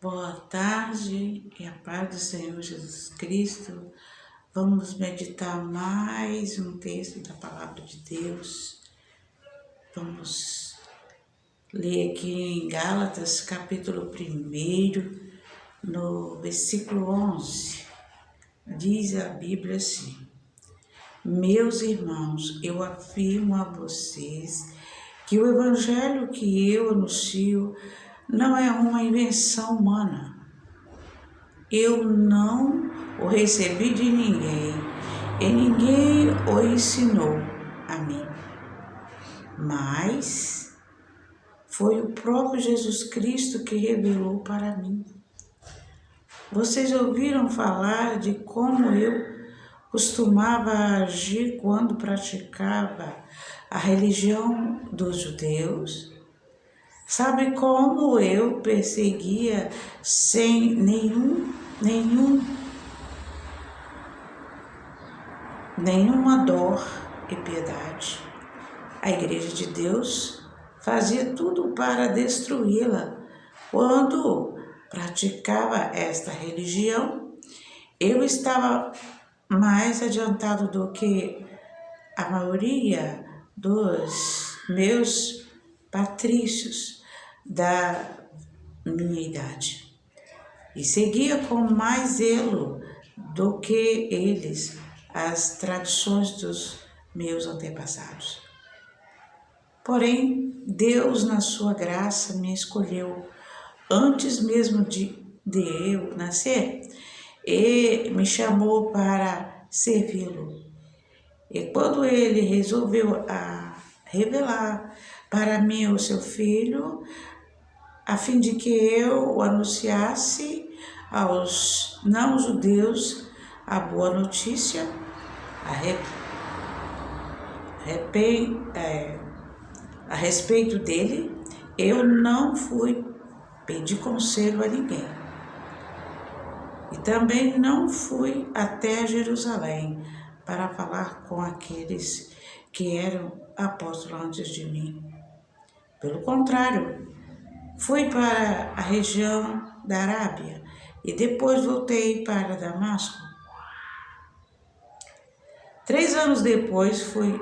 Boa tarde e a paz do Senhor Jesus Cristo. Vamos meditar mais um texto da Palavra de Deus. Vamos ler aqui em Gálatas, capítulo 1, no versículo 11. Diz a Bíblia assim: Meus irmãos, eu afirmo a vocês que o Evangelho que eu anuncio não é uma invenção humana. Eu não o recebi de ninguém, e ninguém o ensinou a mim. Mas foi o próprio Jesus Cristo que revelou para mim. Vocês ouviram falar de como eu costumava agir quando praticava a religião dos judeus? Sabe como eu perseguia sem nenhuma dor e piedade? A Igreja de Deus fazia tudo para destruí-la. Quando praticava esta religião, eu estava mais adiantado do que a maioria dos meus patrícios da minha idade, e seguia com mais zelo do que eles as tradições dos meus antepassados. Porém, Deus, na sua graça, me escolheu antes mesmo de eu nascer e me chamou para servi-lo. E quando ele resolveu revelar para mim o seu Filho, a fim de que eu o anunciasse aos não-judeus a boa notícia a respeito dele, eu não fui pedir conselho a ninguém. E também não fui até Jerusalém para falar com aqueles que eram apóstolos antes de mim. Pelo contrário, fui para a região da Arábia e depois voltei para Damasco. 3 anos depois fui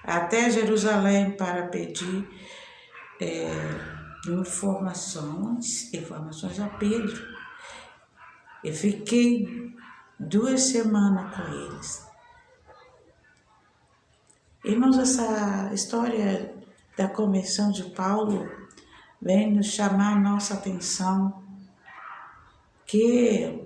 até Jerusalém para pedir informações a Pedro. Eu fiquei 2 semanas com eles. Irmãos, essa história da conversão de Paulo vem nos chamar a nossa atenção que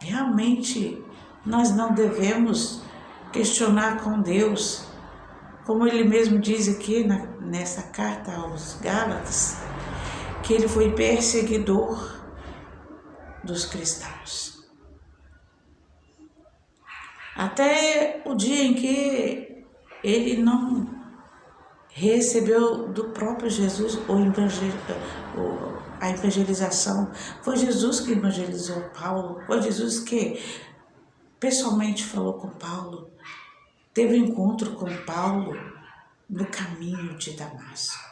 realmente nós não devemos questionar com Deus, como ele mesmo diz aqui nessa carta aos Gálatas, que ele foi perseguidor dos cristãos. Até o dia em que ele não recebeu do próprio Jesus a evangelização. Foi Jesus que evangelizou Paulo, foi Jesus que pessoalmente falou com Paulo, teve um encontro com Paulo no caminho de Damasco.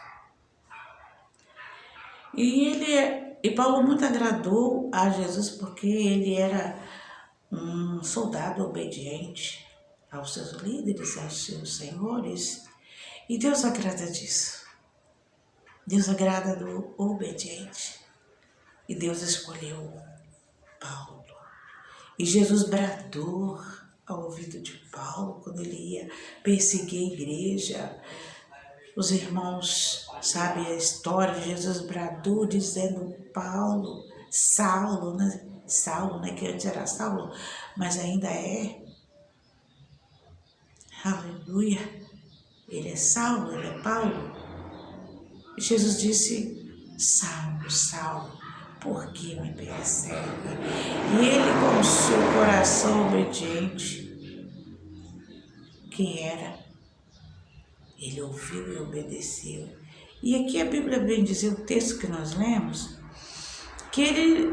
E Paulo muito agradou a Jesus porque ele era um soldado obediente aos seus líderes, aos seus senhores. E Deus agrada disso. Deus agrada do obediente. E Deus escolheu Paulo. E Jesus bradou ao ouvido de Paulo quando ele ia perseguir a igreja. Os irmãos sabem a história de Jesus bradou dizendo: Paulo, Saulo, que antes era Saulo, mas ainda é. Aleluia. Ele é Saulo, ele é Paulo. E Jesus disse: Saulo, Saulo, por que me persegue? E ele, com o seu coração obediente, que era, ele ouviu e obedeceu. E aqui a Bíblia vem dizer, o texto que nós lemos, que ele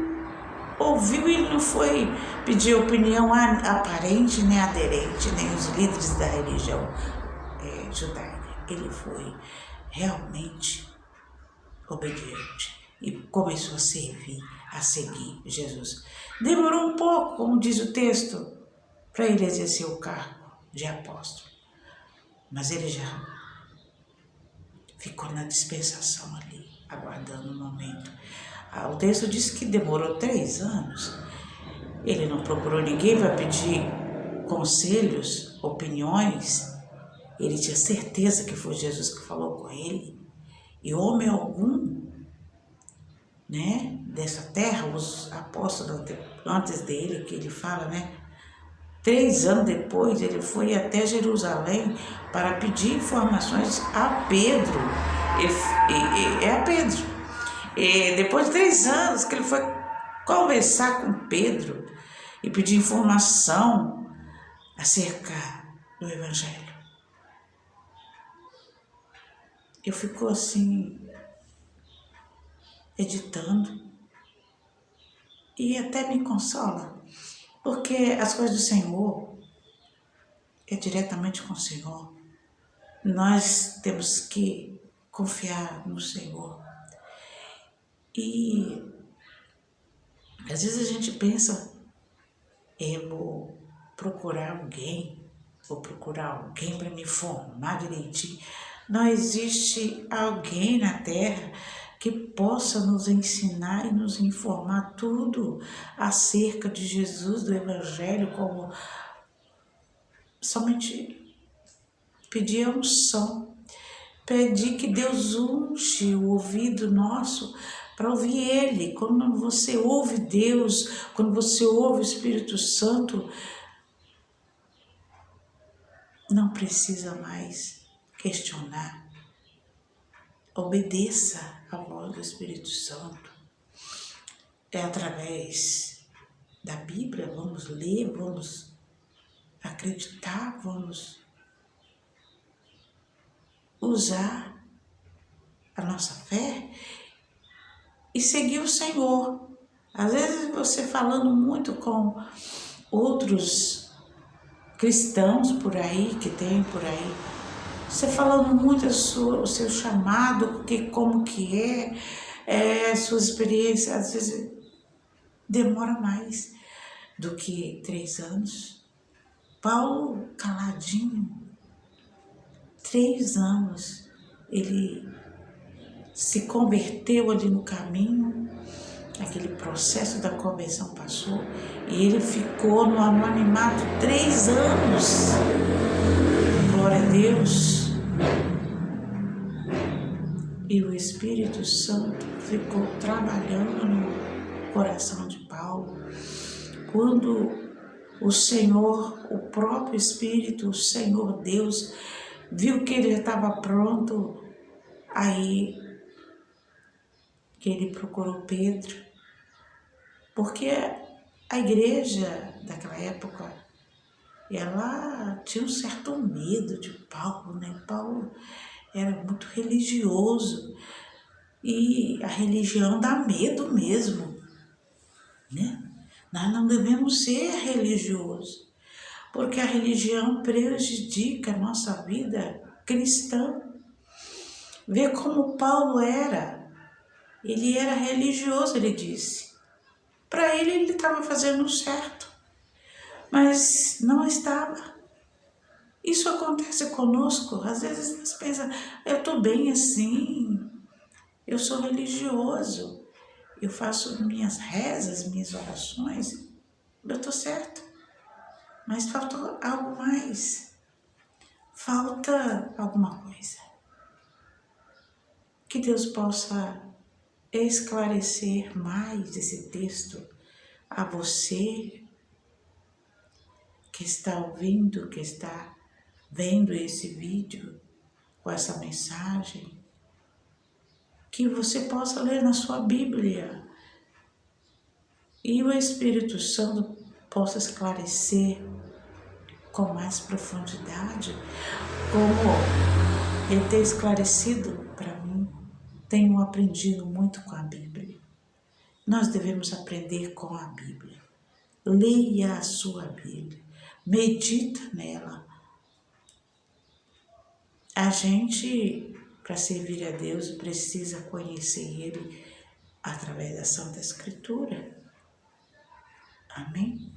ouviu e não foi pedir opinião aparente, nem aderente, nem os líderes da religião judaica. Ele foi realmente obediente e começou a servir a seguir Jesus. Demorou um pouco, como diz o texto, para ele exercer o cargo de apóstolo. Mas ele já ficou na dispensação ali, aguardando o momento. O texto diz que demorou 3 anos. Ele não procurou ninguém para pedir conselhos, opiniões. Ele tinha certeza que foi Jesus que falou com ele. E homem algum, né, dessa terra, os apóstolos antes dele, que ele fala, né, 3 anos depois ele foi até Jerusalém para pedir informações a Pedro. A Pedro. E depois de 3 anos que ele foi conversar com Pedro e pedir informação acerca do Evangelho. Eu fico assim, editando, e até me consola, porque as coisas do Senhor é diretamente com o Senhor. Nós temos que confiar no Senhor. E às vezes a gente pensa, eu vou procurar alguém para me formar direitinho. Não existe alguém na terra que possa nos ensinar e nos informar tudo acerca de Jesus, do Evangelho, como somente pedir a unção, pedir que Deus unge o ouvido nosso para ouvir Ele. Quando você ouve Deus, quando você ouve o Espírito Santo, não precisa mais questionar. Obedeça a voz do Espírito Santo. É através da Bíblia, vamos ler, vamos acreditar, vamos usar a nossa fé e seguir o Senhor. Às vezes você falando muito com outros cristãos por aí, que tem por aí, você falando muito o seu chamado, como que sua experiência, às vezes demora mais do que 3 anos. Paulo, caladinho, 3 anos, ele se converteu ali no caminho, aquele processo da conversão passou e ele ficou no anonimato 3 anos. Glória a Deus. E o Espírito Santo ficou trabalhando no coração de Paulo. Quando o Senhor, o próprio Espírito, o Senhor Deus, viu que ele já estava pronto, aí que ele procurou Pedro, porque a igreja daquela época, ela tinha um certo medo de Paulo, né? Paulo era muito religioso e a religião dá medo mesmo, né? Nós não devemos ser religiosos, porque a religião prejudica a nossa vida cristã. Vê como Paulo era. Ele era religioso, ele disse. Para ele estava fazendo certo, mas não estava. Isso acontece conosco. Às vezes nós pensamos, eu estou bem assim, eu sou religioso, eu faço minhas rezas, minhas orações, eu estou certo. Mas falta algo mais. Falta alguma coisa. Que Deus possa esclarecer mais esse texto a você que está ouvindo, que está vendo esse vídeo com essa mensagem, que você possa ler na sua Bíblia e o Espírito Santo possa esclarecer com mais profundidade, como ele tem esclarecido para mim. Tenho aprendido muito com a Bíblia. Nós devemos aprender com a Bíblia. Leia a sua Bíblia, medita nela. A gente, para servir a Deus, precisa conhecer Ele através da Santa Escritura. Amém?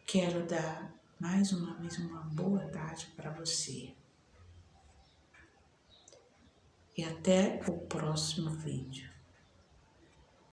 Quero dar mais uma vez uma boa tarde para você. E até o próximo vídeo.